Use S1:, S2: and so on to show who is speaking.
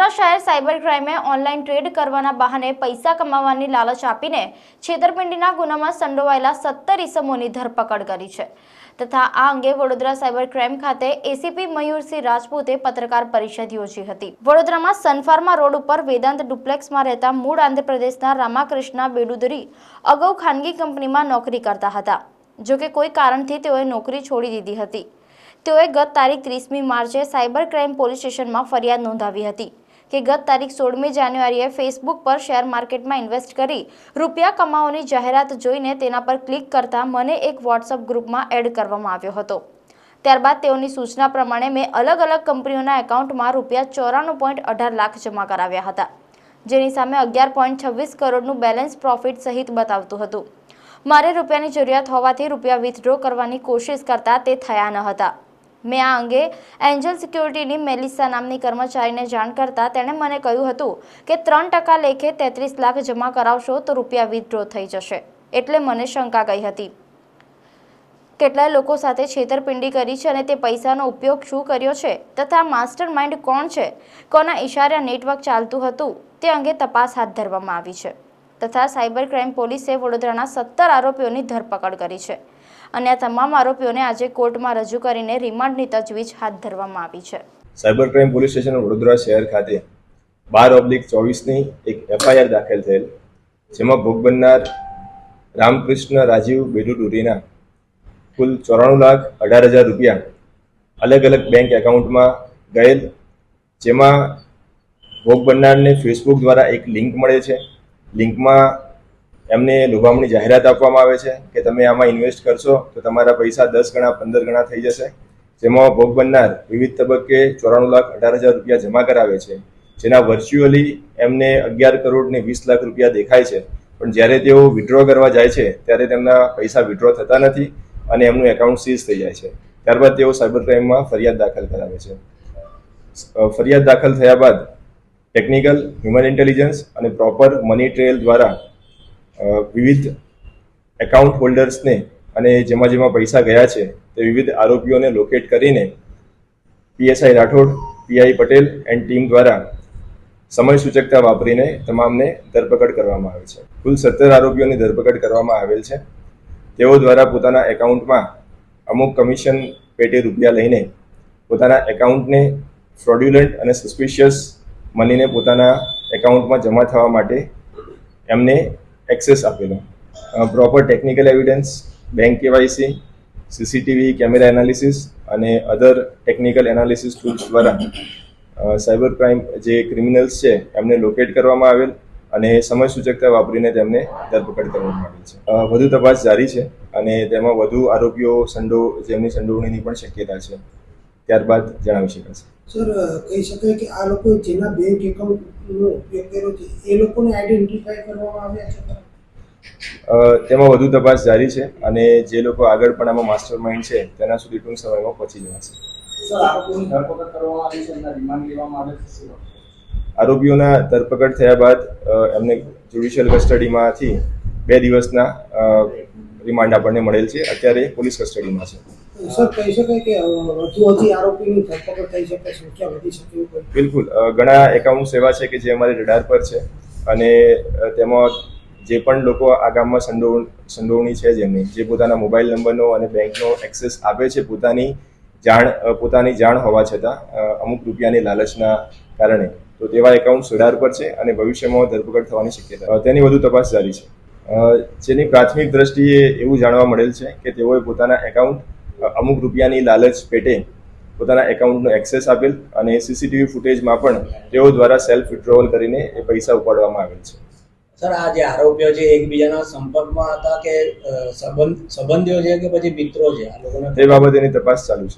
S1: વડોદરા શહેર cyber ક્રાઇમે online trade કરવાના બહાને પૈસા કમાવાની લાલચ આપીને છેતરપિંડીના ગુનામાં સંડોવાયેલા 17 ઇસમોની ધરપકડ કરી છે તથા આ અંગે વડોદરા સાયબર ક્રાઇમ ખાતે એસીપી મયુરસિંહ રાજપૂતે પત્રકાર પરિષદ યોજી હતી। વડોદરામાં સનફાર્મા રોડ ઉપર વેદાંત ડુપ્લેક્સમાં રહેતા મૂળ આંધ્રપ્રદેશના રામાકૃષ્ણા બેડુદરી અગાઉ ખાનગી કંપનીમાં નોકરી કરતા હતા। જો કે કોઈ કારણથી તેઓએ નોકરી છોડી દીધી હતી। તેઓએ ગત તારીખ 30મી માર્ચે સાયબર ક્રાઇમ પોલીસ સ્ટેશનમાં ફરિયાદ નોંધાવી હતી કે ગત તારીખ 16મી જાન્યુઆરીએ ફેસબુક પર શેર માર્કેટમાં ઇન્વેસ્ટ કરી રૂપિયા કમાવાની જાહેરાત જોઈને તેના પર ક્લિક કરતા મને એક વોટ્સએપ ગ્રુપમાં એડ કરવામાં આવ્યો હતો। ત્યારબાદ તેઓની સૂચના પ્રમાણે મેં અલગ અલગ કંપનીઓના એકાઉન્ટમાં રૂપિયા 94.18 લાખ જમા કરાવ્યા હતા, જેની સામે 11.26 કરોડનું બેલેન્સ પ્રોફિટ સહિત બતાવતું હતું। મારે રૂપિયાની જરૂરિયાત હોવાથી રૂપિયા વિથડ્રો કરવાની કોશિશ કરતા તે થયા ન હતા। મેં આ અંગે એન્જલ સિક્યોરિટીની મેલિસા નામની કર્મચારીને જાણ કરતા તેણે મને કહ્યું હતું કે 3% લેખે 33 લાખ જમા કરાવશો તો રૂપિયા વિથડ્રો થઈ જશે। એટલે મને શંકા ગઈ હતી કેટલાય લોકો સાથે છેતરપિંડી કરી છે અને તે પૈસાનો ઉપયોગ શું કર્યો છે તથા માસ્ટર માઇન્ડ કોણ છે, કોના ઇશારે નેટવર્ક ચાલતું હતું તે અંગે તપાસ હાથ ધરવામાં આવી છે તથા સાયબર ક્રાઇમ પોલીસે વડોદરાના 17 આરોપીઓની ધરપકડ કરી છે અને આ તમામ આરોપીઓને આજે કોર્ટમાં રજૂ કરીને રિમાન્ડની તજવીજ હાથ ધરવામાં આવી છે।
S2: Cyber crime police station Vadodara શહેર ખાતે 12/24ની એક એફઆઈઆર દાખલ થયેલ, જેમાં ભોગ બનનાર રામકૃષ્ણ રાજીવ બેડુડુરીના કુલ 94,18,000 રૂપિયા અલગ અલગ બેંક એકાઉન્ટમાં ગયેલ, જેમાં ભોગ બનનારને ફેસબુક દ્વારા એક લિંક મળે છે। લિંકમાં એમને લોભામણી જાહેરાત આપવામાં આવે છે કે તમે આમાં ઇન્વેસ્ટ કરશો તો તમારા પૈસા 10 ગણા 15 ગણા થઈ જશે, જેમાં ભોગ બનનાર વિવિધ તબક્કે 94,18,000 રૂપિયા જમા કરાવે છે, જેના વર્ચ્યુઅલી એમને 11 કરોડ ને 20 લાખ રૂપિયા દેખાય છે, પણ જ્યારે તેઓ વિથડ્રો કરવા જાય છે ત્યારે તેમના પૈસા વિથડ્રો થતા નથી અને એમનું એકાઉન્ટ સીઝ થઈ જાય છે। ત્યારબાદ તેઓ સાયબર ક્રાઇમમાં ફરિયાદ દાખલ કરાવે છે। ફરિયાદ દાખલ થયા બાદ ટેકનિકલ, હ્યુમન ઇન્ટેલિજન્સ અને પ્રોપર મની ટ્રેલ દ્વારા વિવિધ એકાઉન્ટ હોલ્ડર્સને અને જેમાં પૈસા ગયા છે તે વિવિધ આરોપીઓને લોકેટ કરીને PSI Rathod, PI Patel and team દ્વારા સમય સૂચકતા વાપરીને તમામને ધરપકડ કરવામાં આવે છે। કુલ 17 આરોપીઓની ધરપકડ કરવામાં આવેલ છે। તેઓ દ્વારા પોતાના એકાઉન્ટમાં અમુક કમિશન પેટે રૂપિયા લઈને પોતાના એકાઉન્ટને ફ્રોડ્યુલન્ટ અને સસ્પિશિયસ મનીને પોતાના એકાઉન્ટમાં જમા થવા માટે એમને એક્સેસ આપેલો। Proper technical evidence, bank KYC, CCTV camera analysis અને અધર ટેકનિકલ એનાલિસિસ ટૂલ્સ દ્વારા સાયબર ક્રાઇમ જે ક્રિમિનલ્સ છે એમને લોકેટ કરવામાં આવેલ અને સમય સૂચકતા વાપરીને તેમને ધરપકડ કરવામાં આવેલ છે। વધુ તપાસ જારી છે અને તેમાં વધુ આરોપીઓ જેમની સંડોવણીની પણ શક્યતા છે, ત્યારબાદ જણાવી શકાશે।
S3: સર, કહી શકાય કે આ લોકો જેના બેંક એકાઉન્ટનો ઉપયોગ કર્યો છે એ લોકોને આઈડેન્ટિફાઈ કરવામાં આવ્યા છે?
S2: તેમાં વધુ તપાસ જારી છે અને જે લોકો આગળ પણ આમાં માસ્ટર માઇન્ડ છે તેના સુધી ટૂંક સમયમાં પહોંચી જવાશે। આરોપીઓના ધરપકડ થયા બાદ એમને જ્યુડિશિયલ કસ્ટડીમાંથી 2 દિવસના રિમાન્ડ આપણને મળેલ છે। અત્યારે પોલીસ કસ્ટડીમાં છે।
S3: સર, કહી શકાય કે હજી આરોપીની ધરપકડ થઈ શકે, સંખ્યા વધી શકે?
S2: બિલકુલ, ઘણા એકાઉન્ટ્સ એવા છે કે જે અમારી રડાર પર છે અને તેમાં જે પણ લોકો આ ગામમાં સંડોવણી છે જેમની, જે પોતાના મોબાઈલ નંબરનો અને બેંકનો એક્સેસ આપે છે પોતાની જાણ હોવા છતાં અમુક રૂપિયાની લાલચના કારણે, તો તેવા એકાઉન્ટ રડાર પર છે અને ભવિષ્યમાં ધરપકડ થવાની શક્યતા, તેની વધુ તપાસ જારી છે। જેની પ્રાથમિક દ્રષ્ટિએ એવું જાણવા મળેલ છે કે તેઓએ પોતાના એકાઉન્ટ અમુક રૂપિયાની લાલચ પેટે પોતાના એકાઉન્ટનો એક્સેસ આપેલ અને સીસીટીવી ફૂટેજમાં પણ તેઓ દ્વારા સેલ્ફ વિથડ્રોવલ કરીને એ પૈસા ઉપાડવામાં આવેલ છે।
S4: સર, આ જે આરોપીઓ છે એકબીજાના સંપર્કમાં હતા કે સંબંધીઓ છે કે પછી મિત્રો છે આ લોકોને?
S2: તે બાબતેની તપાસ ચાલુ છે।